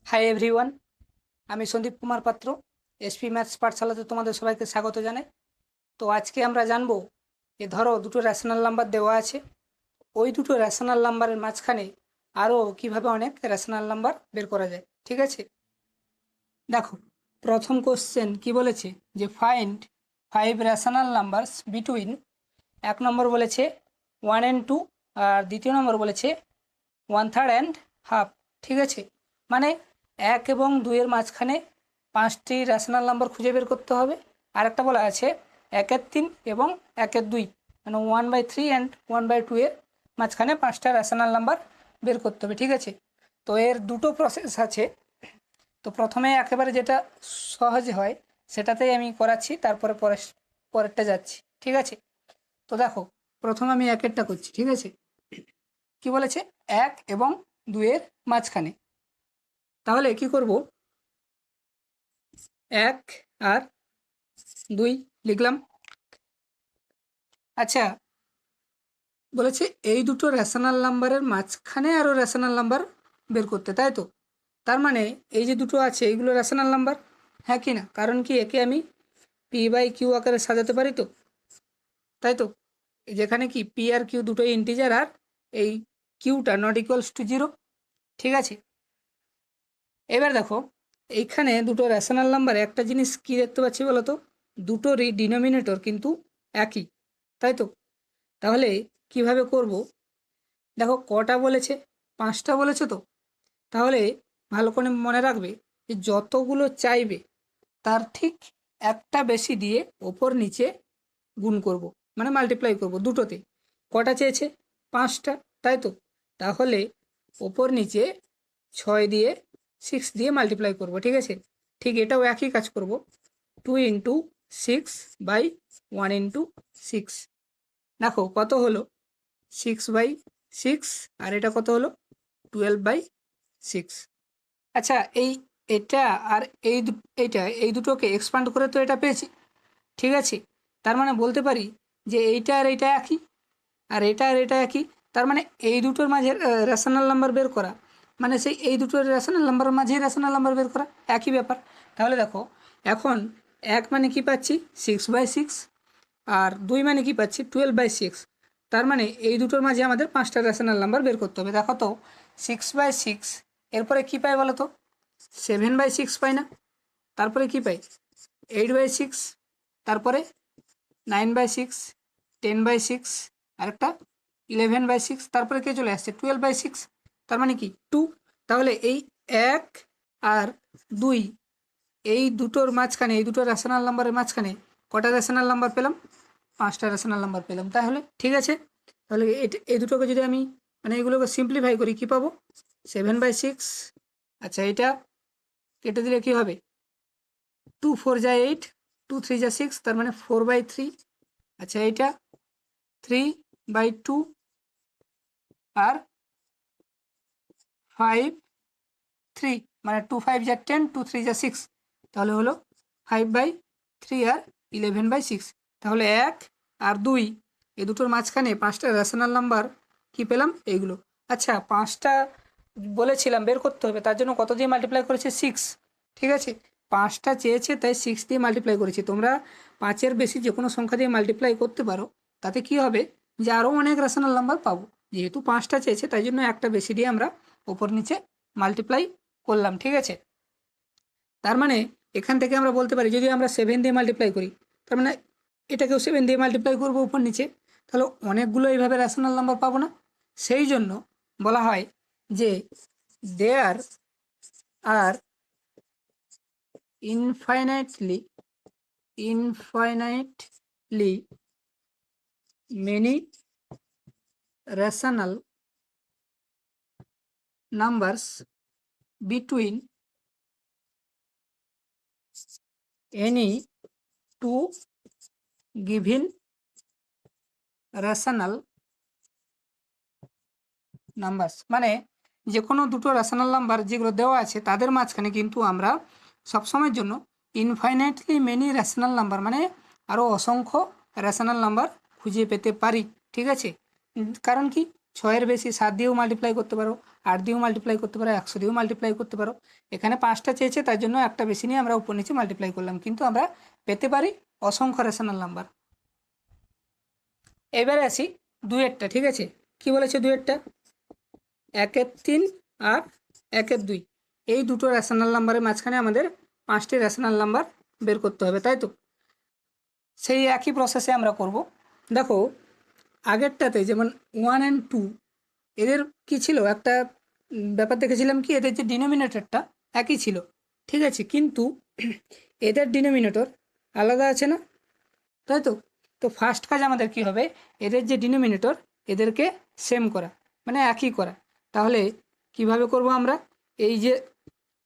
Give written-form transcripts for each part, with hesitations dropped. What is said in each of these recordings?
Hi everyone, আমি সন্দীপ কুমার পাত্র। SP maths পাঠশালাতে তোমাদের সবাইকে স্বাগত জানাই। তো আজকে আমরা জানবো যে ধরো দুটো রেশনাল নাম্বার দেওয়া আছে, ওই দুটো রেশনাল নাম্বারের মাঝখানে আরও কিভাবে অনেক রেশনাল নাম্বার বের করা যায়। ঠিক আছে, দেখো প্রথম কোশ্চেন কি বলেছে যে ফাইন্ড 5 রেশনাল নাম্বারস বিটুইন, এক নম্বর বলেছে 1 and 2, আর দ্বিতীয় নম্বর বলেছে 1/3 and হাফ। ঠিক আছে, মানে 1 এবং 2-এর মাঝখানে 5টি রেশনাল নাম্বার খুঁজে বের করতে হবে। আর একটা বলা আছে 1/3 এবং 1/2, মানে 1/3 অ্যান্ড 1/2 এর মাঝখানে 5টা রেশনাল নাম্বার বের করতে হবে। ঠিক আছে, তো এর দুটো প্রসেস আছে। তো প্রথমে একেবারে যেটা সহজ হয় সেটাতেই আমি করাচ্ছি, তারপরে পরেরটা যাচ্ছি। ঠিক আছে, তো দেখো প্রথমে আমি একেরটা করছি। ঠিক আছে, কি বলেছে 1 এবং 2-এর মাঝখানে, তাহলে কি করব 1 আর 2 লিখলাম। আচ্ছা, বলেছে এই দুটো রেশনাল নাম্বারের মাঝখানে আরও রেশনাল নাম্বার বের করতে, তাই তো? তার মানে এই যে দুটো আছে এইগুলো রেশনাল নাম্বার, হ্যাঁ কি না? কারণ কি একে আমি p/q আকারে সাজাতে পারি, তো তাই তো? যেখানে কি p আর q দুটোই ইন্টিজার, আর এই কিউটা নট ইকুয়ালস টু 0। ঠিক আছে, এবার দেখো এইখানে দুটো রেশনাল নাম্বারে একটা জিনিস কি দেখতে পাচ্ছি বলো তো, দুটোরই ডিনোমিনেটর কিন্তু একই, তাই তো? তাহলে কিভাবে করব, দেখো কটা বলেছে, 5টা বলেছে, তো তাহলে ভালো করে মনে রাখবে যে যতগুলো চাইবে তার ঠিক একটা বেশি দিয়ে ওপর নিচে গুণ করব, মানে মাল্টিপ্লাই করব দুটোতে। কটা চেয়েছে? 5টা, তাই তো? তাহলে ওপর নিচে 6 দিয়ে 6 দিয়ে মাল্টিপ্লাই করব। ঠিক আছে, ঠিক এটাও একই কাজ করব, 2 × 6/1 × 6। দেখো কত হলো 6/6, আর এটা কত হলো 12/6। আচ্ছা, এটা আর এই দুটোকে এক্সপান্ড করে তো এটা পেয়েছি। ঠিক আছে, তার মানে বলতে পারি যে এইটা আর এইটা একই, আর এটা আর এটা একই। তার মানে এই দুটোর মাঝে রেশনাল নাম্বার বের করা মানে সেই এই দুটোর রেশনাল নাম্বারের মাঝে রেশনাল নাম্বার বের করা, একই ব্যাপার। তাহলে দেখো এখন 1 মানে কি পাচ্ছি 6/6, আর 2 মানে কি পাচ্ছি 12/6। তার মানে এই দুটোর মাঝে আমাদের 5টা রেশনাল নাম্বার বের করতে হবে। দেখো তো 6/6 এরপরে কি পাই বলো তো, 7/6 পাই না? তারপরে কি পাই 8/6, তারপরে 9/6, 10/6, আরেকটা 11/6, তারপরে কে চলে আসছে 12/6। তার মানে কি 2। তাহলে এই 1 আর 2 এই দুটোর মাঝখানে, এই দুটো রেশনাল নাম্বারের মাঝখানে কটা রেশনাল নাম্বার পেলাম? 5টা রেশনাল নাম্বার পেলাম। তাহলে ঠিক আছে, তাহলে এই দুটোকে যদি আমি মানে এগুলোকে সিম্পলিফাই করি কি পাবো 7/6। আচ্ছা, এটা কেটে দিলে কি হবে 2 4 যা 8, 2 3 যা 6, তার মানে 4/3। আচ্ছা, এইটা 3/2 আর 5/3, মানে 2 5 যা 10, 2 3 যা 6, তাহলে হলো 5/3 আর 11/6। তাহলে 1 আর 2 এই দুটোর মাঝখানে 5টা রেশনাল নাম্বার কি পেলাম এইগুলো। আচ্ছা, 5টা বলেছিলাম বের করতে হবে, তার জন্য কত দিয়ে মাল্টিপ্লাই করেছে 6। ঠিক আছে, 5টা চেয়েছে তাই 6 দিয়ে মাল্টিপ্লাই করেছি। তোমরা 5-এর বেশি যে কোনো সংখ্যা দিয়ে মাল্টিপ্লাই করতে পারো, তাতে কি হবে যে আরও অনেক রেশনাল নাম্বার পাবো। যেহেতু 5টা চেয়েছে তাই জন্য একটা বেশি দিয়ে আমরা ওপর নিচে মাল্টিপ্লাই করলাম। ঠিক আছে, তার মানে এখান থেকে আমরা বলতে পারি যদি আমরা 7 দিয়ে মাল্টিপ্লাই করি, তার মানে এটাকেও 7 দিয়ে মাল্টিপ্লাই করবো উপর নিচে, তাহলে অনেকগুলো এইভাবে রেশনাল নাম্বার পাবো না? সেই জন্য বলা হয় যে there R infinitely many rational numbers between any two given rational numbers, মানে যে কোনো দুটো রেশনাল নাম্বার যেগুলো দেওয়া আছে তাদের মাঝখানে কিন্তু আমরা সবসময়ের জন্য ইনফাইনাইটলি মেনি রেশনাল নাম্বার, মানে আরও অসংখ্য রেশনাল নাম্বার খুঁজে পেতে পারি। ঠিক আছে, কারণ কি 6-এর বেশি 7 দিয়েও মাল্টিপ্লাই করতে পারো, 8 দিয়েও মাল্টিপ্লাই করতে পারো, 100 দিয়েও মাল্টিপ্লাই করতে পারো। এখানে 5টা চেয়েছে, তার জন্য একটা বেশি নিয়ে আমরা উপর নিচে মাল্টিপ্লাই করলাম, কিন্তু আমরা পেতে পারি অসংখ্য রেশনাল নাম্বার। এবারে আসি 2-এরটা, ঠিক আছে। কি বলেছে 2-এরটা? 1-3 আর 1-2, এই দুটো রেশনাল নাম্বারের মাঝখানে আমাদের 5টি রেশনাল নাম্বার বের করতে হবে, তাই তো? সেই একই প্রসেসে আমরা করব। দেখো আগেরটাতে যেমন 1 and 2, এদের কি ছিল, একটা ব্যাপার দেখেছিলাম কি, এদের যে ডিনোমিনেটরটা একই ছিল, ঠিক আছে, কিন্তু এদের ডিনোমিনেটর আলাদা আছে না, তাই তো? তো ফার্স্ট কাজ আমাদের কি হবে, এদের যে ডিনোমিনেটর এদেরকে সেম করা, মানে একই করা। তাহলে কিভাবে করব আমরা, এই যে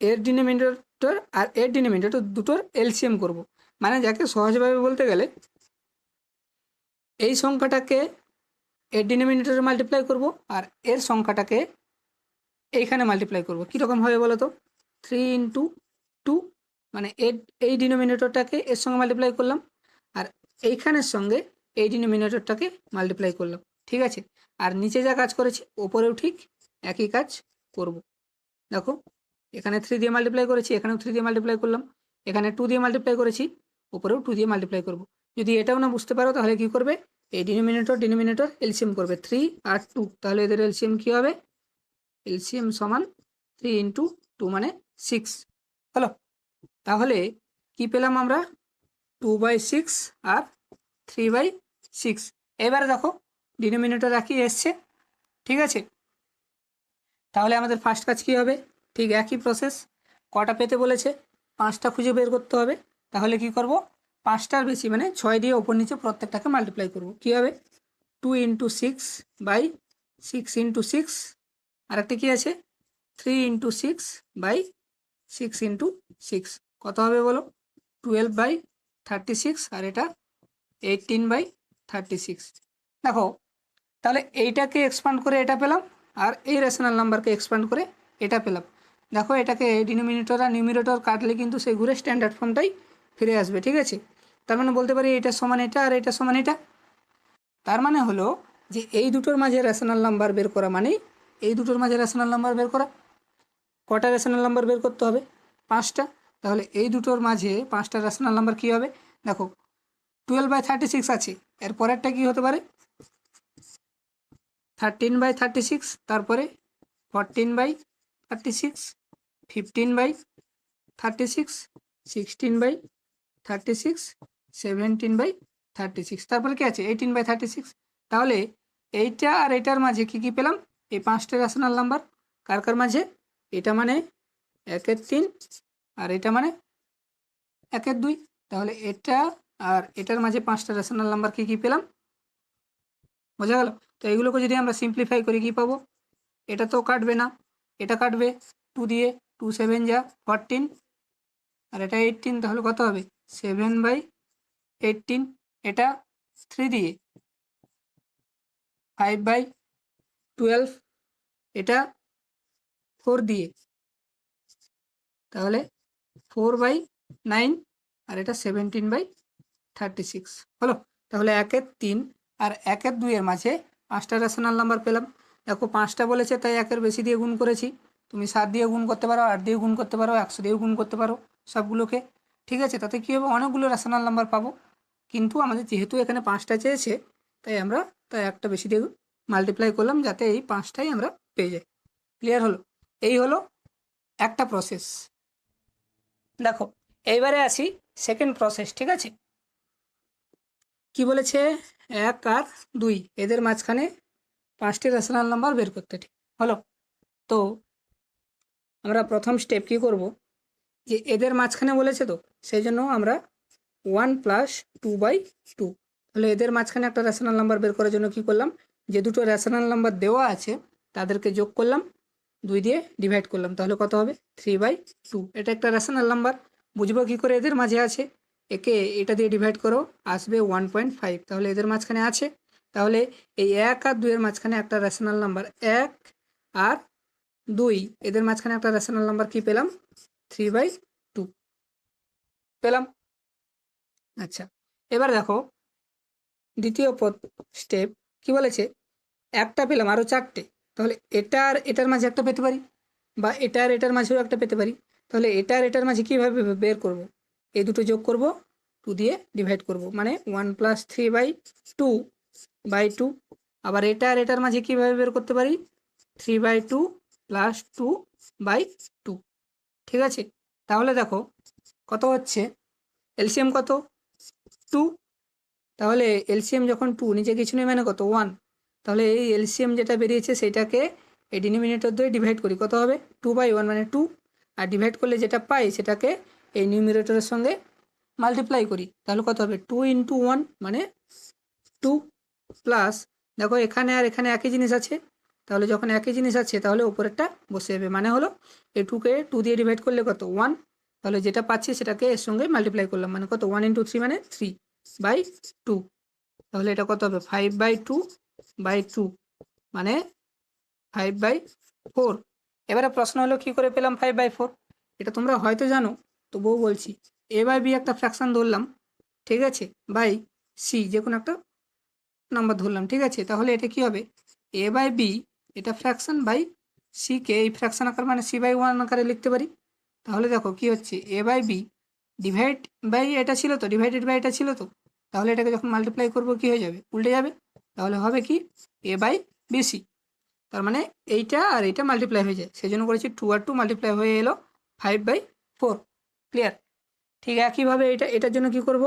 এর ডিনোমিনেটর আর এর ডিনোমিনেটর দুটোর এলসিএম করব। মানে যাকে সহজভাবে বলতে গেলে এই সংখ্যাটাকে এর ডিনোমিনেটরে মাল্টিপ্লাই করব আর এর সংখ্যাটাকে এইখানে মাল্টিপ্লাই করব। কীরকম হবে বলো তো? 3 × 2, মানে এই ডিনোমিনেটরটাকে এর সঙ্গে মাল্টিপ্লাই করলাম আর এইখানের সঙ্গে এই ডিনোমিনেটরটাকে মাল্টিপ্লাই করলাম, ঠিক আছে। আর নিচে যা কাজ করেছি ওপরেও ঠিক একই কাজ করব। দেখো এখানে 3 দিয়ে মাল্টিপ্লাই করেছি, এখানেও 3 দিয়ে মাল্টিপ্লাই করলাম, এখানে 2 দিয়ে মাল্টিপ্লাই করেছি, ওপরেও 2 দিয়ে মাল্টিপ্লাই করব। যদি এটাও না বুঝতে পারো তাহলে কি করবে, এই ডিনোমিনেটর এলসিএম করবে, 3 আর 2, তাহলে এদের এলসিএম কী হবে, এলসিএম সমান 3 × 2 মানে 6 হলো। তাহলে কি পেলাম আমরা, 2/6 আর 3/6। এবারে দেখো ডিনোমিনেটর একই এসছে, ঠিক আছে। তাহলে আমাদের ফার্স্ট কাজ কী হবে, ঠিক একই প্রসেস। কটা পেতে বলেছে, 5টা খুঁজে বের করতে হবে। তাহলে কি করব, 5টার বেশি মানে 6 দিয়ে ওপর নিচে প্রত্যেকটাকে মাল্টিপ্লাই করব। কী হবে, 2 × 6/6 × 6, আর একটা কী আছে, 3 × 6/6 × 6, কত হবে বলো, 12/36, আর এটা 18/36। দেখো তাহলে এইটাকে এক্সপান্ড করে এটা পেলাম আর এই রেশনাল নাম্বারকে এক্সপান্ড করে এটা পেলাম। দেখো এটাকে ডিনোমিনেটর আর নিউমিনেটর কাটলে কিন্তু সেই ঘুরে স্ট্যান্ডার্ড ফর্মটাই ফিরে আসবে, ঠিক আছে। তার মানে বলতে পারি এটা সমান এটা আর এটা সমান এটা। তার মানে হলো যে এই দুটোর মাঝে রেশনাল নাম্বার বের করা মানেই এই দুটোর মাঝে রেশনাল নাম্বার বের করা। কটা রেশনাল নাম্বার বের করতে হবে, 5টা। তাহলে এই দুটোর মাঝে 5টা রেশনাল নাম্বার কী হবে, দেখো 12/36 আছে, এর পরেরটা কী হতে পারে, 13/36, তারপরে 14/36, 15/36, 16/36, 17/36, তারপরে কি আছে 18/36। তাহলে এইটা আর এটার মাঝে কি কি পেলাম, এই 5টা রেশনাল নাম্বার। কার কার মাঝে, এটা মানে 1-3 আর এটা মানে 1-2। তাহলে এটা আর এটার মাঝে 5টা রেশনাল নাম্বার কি কি পেলাম, বোঝা গেল? তো এইগুলোকে যদি আমরা সিম্পলিফাই করি কি পাবো, এটা তো কাটবে না, এটা কাটবে 2 দিয়ে, 2 7 যা 14, আর এটা 18, তাহলে কত হবে 7/18। এটা 3 দিয়ে 5/12, এটা 4 দিয়ে তাহলে 4/9, আর এটা 17/36 হলো। তাহলে 1-3 আর 1-2 মাঝে 5টা রেশনাল নাম্বার পেলাম। দেখো 5টা বলেছে তাই 1-এর বেশি দিয়ে গুণ করেছি। তুমি 7 দিয়ে গুণ করতে পারো, 8 দিয়ে গুণ করতে পারো, 100 দিয়েও গুণ করতে পারো সবগুলোকে, ঠিক আছে। তাতে কী হবে, অনেকগুলো রেশনাল নাম্বার পাবো। কিন্তু আমাদের যেহেতু এখানে 5টা চেয়েছে তাই আমরা একটা বেশি দিয়ে মাল্টিপ্লাই করলাম যাতে এই 5টাই আমরা পেয়ে যাই। ক্লিয়ার হলো? এই হলো একটা প্রসেস। দেখো এইবারে আসি সেকেন্ড প্রসেস, ঠিক আছে। কি বলেছে, 1 আর 2 এদের মাঝখানে 5টি রেশনাল নাম্বার বের করতে, ঠিক হলো। তো আমরা প্রথম স্টেপ কি করব, যে এদের মাঝখানে বলেছে তো সেই জন্য আমরা 1 + 2/2, তাহলে এদের মাঝখানে একটা রেশনাল নাম্বার বের করার জন্য কি করলাম, যে দুটো রেশনাল নাম্বার দেওয়া আছে তাদেরকে যোগ করলাম, 2 দিয়ে ডিভাইড করলাম, তাহলে কত হবে 3/2। এটা একটা রেশনাল নাম্বার, বুঝবো কী করে এদের মাঝে আছে, একে এটা দিয়ে ডিভাইড করো আসবে 1.5, তাহলে এদের মাঝখানে আছে। তাহলে এই 1 আর 2 এর মাঝখানে একটা রেশনাল নাম্বার 1 আর 2 এদের মাঝখানে একটা রেশনাল নাম্বার কি পেলাম, 3/2 পেলাম। আচ্ছা এবার দেখো দ্বিতীয় স্টেপ কি বলেছে, একটা পেলাম, আরও 4টে, তাহলে এটা আর এটার মাঝে একটা পেতে পারি, বা এটা আর এটার মাঝেও একটা পেতে পারি। তাহলে এটা আর এটার মাঝে কীভাবে বের করব? এই দুটো যোগ করব, 2 দিয়ে ডিভাইড করব, মানে 1 + 3/2 আবার এটা আর এটার মাঝে কীভাবে বের করতে পারি? 3/2 + 2/2। ঠিক আছে, তাহলে দেখো কত হচ্ছে, এলসিএম কত? 2। তাহলে এলসিএম যখন 2, নিচে কিছু নেই মানে কত? 1। তাহলে এই এলসিএম যেটা বেরিয়েছে সেটাকে এই ডিনোমিনেটর দিয়ে ডিভাইড করি, কত হবে? 2/1 মানে 2। আর ডিভাইড করলে যেটা পাই সেটাকে এই নিউমিনেটরের সঙ্গে মাল্টিপ্লাই করি, তাহলে কত হবে? 2 × 1 মানে 2, প্লাস দেখো এখানে আর এখানে একই জিনিস আছে, তাহলে যখন একই জিনিস আছে তাহলে উপরেরটা বসে যাবে, মানে হলো এই 2কে 2 দিয়ে ডিভাইড করলে কত? 1। তাহলে যেটা পাচ্ছি সেটাকে এর সঙ্গে মাল্টিপ্লাই করলাম, মানে কত? 1 × 3 মানে 3/2। তাহলে এটা কত হবে? 5/2/2 মানে 5/4। এবারে প্রশ্ন হলো কি করে পেলাম 5/4? এটা তোমরা হয়তো জানো, তবুও বলছি। A/B একটা ফ্র্যাকশন ধরলাম, ঠিক আছে, বাই সি যে কোনো একটা নাম্বার ধরলাম, ঠিক আছে। তাহলে এটা কি হবে? A/B এটা ফ্র্যাকশন বাই সিকে এই ফ্র্যাকশন আকার মানে C/1 আকারে লিখতে পারি। তাহলে দেখো কি হচ্ছে, A/B ডিভাইড বাই এটা ছিল তো, ডিভাইডেড বাই এটা ছিল তো, তাহলে এটাকে যখন মাল্টিপ্লাই করবো কি হয়ে যাবে? উল্টে যাবে। তাহলে হবে কি? A/BC। তার মানে এইটা আর এইটা মাল্টিপ্লাই হয়ে যায়, সেই জন্য করেছি 2 আর 2 মাল্টিপ্লাই হয়ে এলো 5/4। ক্লিয়ার? ঠিক একইভাবে এটার জন্য কি করব?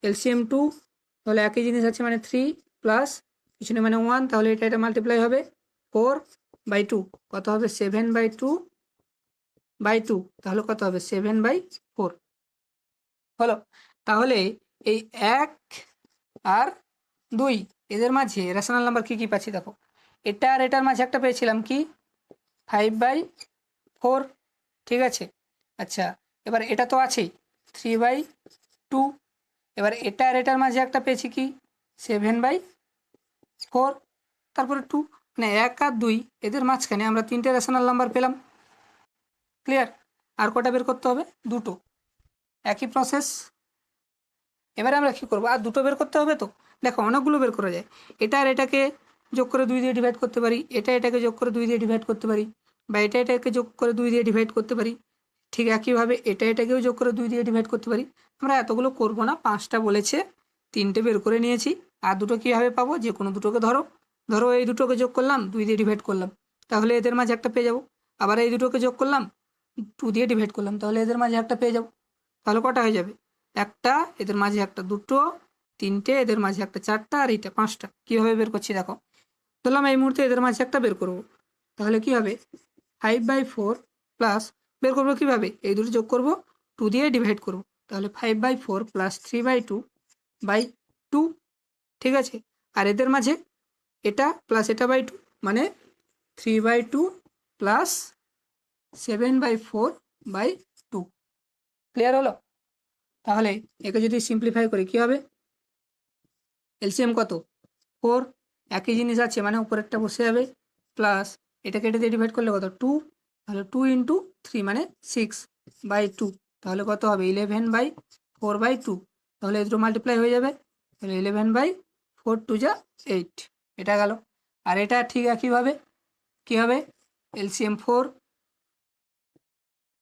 এলসিএম 2, তাহলে একই জিনিস আছে মানে 3 প্লাস পিছনে মানে 1, তাহলে এটা মাল্টিপ্লাই হবে 4/2, কত হবে? 7/2/2, তাহলে কত হবে? 7/4 হলো। তাহলে এই 1 আর 2 এদের মাঝে রেশনাল নাম্বার কী কী পাচ্ছি দেখো। এটা আর এটার মাঝে একটা পেয়েছিলাম কি? 5/4, ঠিক আছে। আচ্ছা, এবার এটা তো আছেই 3/2। এবার এটা আর এটার মাঝে একটা পেয়েছি কি? 7/4, তারপরে 2, মানে 1 আর 2 এদের মাঝখানে আমরা 3টে রেশনাল নাম্বার পেলাম। ক্লিয়ার? আর কটা বের করতে হবে? 2টো। একই প্রসেস। এবারে আমরা কী করবো? আর 2টো বের করতে হবে তো। দেখো অনেকগুলো বের করা যায়। এটা আর এটাকে যোগ করে 2 দিয়ে ডিভাইড করতে পারি, এটা এটাকে যোগ করে 2 দিয়ে ডিভাইড করতে পারি, বা এটা এটাকে যোগ করে 2 দিয়ে ডিভাইড করতে পারি। ঠিক একইভাবে এটা এটাকেও যোগ করে 2 দিয়ে ডিভাইড করতে পারি। আমরা এতগুলো করব না, 5টা বলেছে, 3টে বের করে নিয়েছি। আর 2টো কীভাবে পাবো? যে কোনো দুটোকে ধরো, এই দুটোকে যোগ করলাম, 2 দিয়ে ডিভাইড করলাম, তাহলে এদের মাঝে একটা পেয়ে যাবো। আবার এই দুটোকে যোগ করলাম, 2 দিয়ে ডিভাইড করলাম, তাহলে এদের মাঝে একটা পেয়ে যাবো। তাহলে কটা হয়ে যাবে? একটা, এদের মাঝে একটা, 2টো, 3টে, এদের মাঝে একটা, 4টা, আর এইটা 5টা। কীভাবে বের করছি দেখো। ধরলাম এই মুহূর্তে এদের মাঝে একটা বের করবো, তাহলে কি হবে? 5/4 প্লাস, বের করবো কীভাবে? এই দুটো যোগ করবো, 2 দিয়ে ডিভাইড করবো, তাহলে 5/4 প্লাস 3/2/2, ঠিক আছে। আর এদের মাঝে এটা প্লাস এটা বাই 2 মানে 3/2 প্লাস 7/4/2। ক্লিয়ার হলো? তাহলে একে যদি সিম্পলিফাই করি কী হবে? এলসিএম কত? 4, একই জিনিস আছে মানে উপরেরটা বসে যাবে, প্লাস এটাকে এটা দিয়ে ডিভাইড করলে কত? 2, তাহলে 2 × 3 মানে 6/2, তাহলে কত হবে? 11/4/2, তাহলে এই দুটো মাল্টিপ্লাই হয়ে যাবে, তাহলে 11/4 2 যা 8, এটা গেল। আর এটা ঠিক একইভাবে কী হবে? এলসিএম 4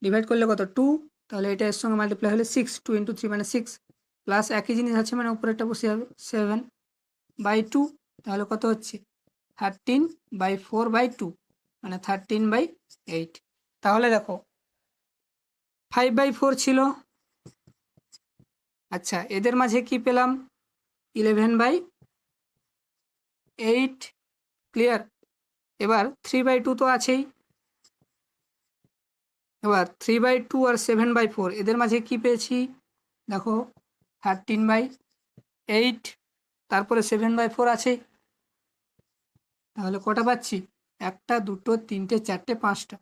ডিভাইড করলে কত? 2, তাহলে এটা এর সঙ্গে মাল্টিপ্লাই হলে 6, 2 × 3 মানে 6, প্লাস একই জিনিস আছে মানে উপরেরটা বসে যাবে 7/2, তাহলে কত হচ্ছে? 13/4/2 মানে 13/8। তাহলে দেখো 5/4 ছিল, আচ্ছা এদের মাঝে কি পেলাম? 11/8। ক্লিয়ার? এবার 3/2 তো আছেই, এবার 3/2 আর 7/4 এদের মাঝে কি পেয়েছি দেখো? 13/8, তারপরে 7/4 আছেই, তাহলে কটা পাচ্ছি? 1টা 2টো 3টে 4টে 5টা,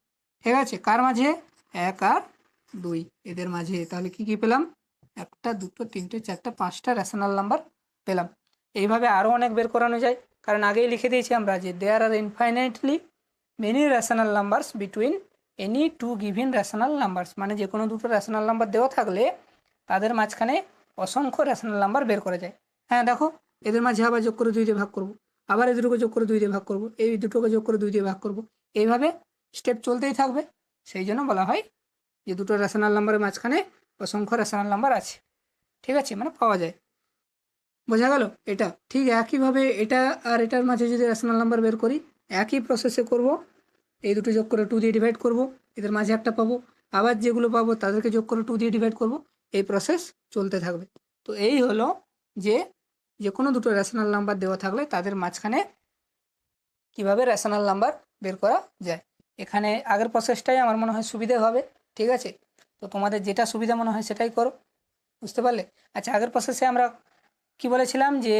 ঠিক আছে। কার মাঝে? 1 আর 2 এদের মাঝে। তাহলে কি কি পেলাম? 1টা 2টো 3টে 4টে 5টা রেশনাল নাম্বার পেলাম। এইভাবে আরও অনেক বের করানো যায়, কারণ আগেই লিখে দিয়েছি আমরা যে there are infinitely many rational numbers between any 2 given rational numbers, মানে যে কোনো দুটো রেশনাল নাম্বার দেওয়া থাকলে তাদের মাঝখানে অসংখ্য রেশনাল নাম্বার বের করা যায়। হ্যাঁ দেখো, এদের মাঝে আবার যোগ করে 2 দিয়ে ভাগ করবো, আবার এই দুটোকে যোগ করে 2 দিয়ে ভাগ করব, এই দুটোকে যোগ করে 2 দিয়ে ভাগ করব, এইভাবে স্টেপ চলতেই থাকবে। সেই জন্য বলা হয় যে দুটো রেশনাল নাম্বারের মাঝখানে অসংখ্য রেশনাল নাম্বার আছে। ঠিক আছে, মানে পাওয়া যায়। বোঝা গেল? এটা ঠিক একইভাবে এটা আর এটার মাঝে যদি রেশনাল নাম্বার বের করি, একই প্রসেসে করব। এই দুটো যোগ করে 2 দিয়ে ডিভাইড করব, এদের মাঝে একটা পাবো, আবার যেগুলো পাবো তাদেরকে যোগ করে 2 দিয়ে ডিভাইড করব, এই প্রসেস চলতে থাকবে। তো এই হলো যে কোনো দুটো রেশনাল নাম্বার দেওয়া থাকলে তাদের মাঝখানে কিভাবে রেশনাল নাম্বার বের করা যায়। এখানে আগের প্রসেসটাই আমার মনে হয় সুবিধে হবে। ঠিক আছে, তো তোমাদের যেটা সুবিধা মনে হয় সেটাই করো। বুঝতে পারলে? আচ্ছা, আগের প্রসেসে আমরা কি বলেছিলাম যে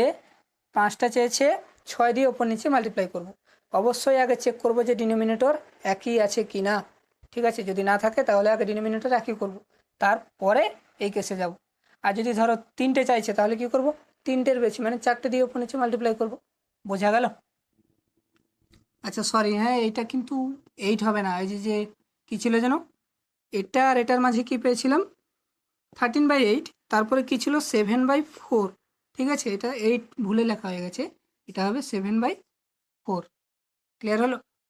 5টা চেয়েছে, 6 দিয়ে ওপর নিচে মাল্টিপ্লাই করব। অবশ্যই আগে চেক করব যে ডিনোমিনেটর একই আছে কি না। ঠিক আছে, যদি না থাকে তাহলে আগে ডিনোমিনেটর একই করব, তারপরে এই কেসে যাব। আর যদি ধরো 3টে চাইছে তাহলে কি করব, 3টের বেশি মানে 4টে দিয়ে ওপর নিচে মাল্টিপ্লাই করব। বোঝা গেল? আচ্ছা সরি, হ্যাঁ এইটা কিন্তু 8 হবে না। এই যে কী ছিল যেন, এটা আর এটার মাঝে কি পেয়েছিলাম 13/8, তারপরে কি ছিল 7/4। ঠিক আছে, এটা 8 ভুলে লেখা হয়ে গেছে, এটা হবে 7/4। ক্লিয়ার হলো?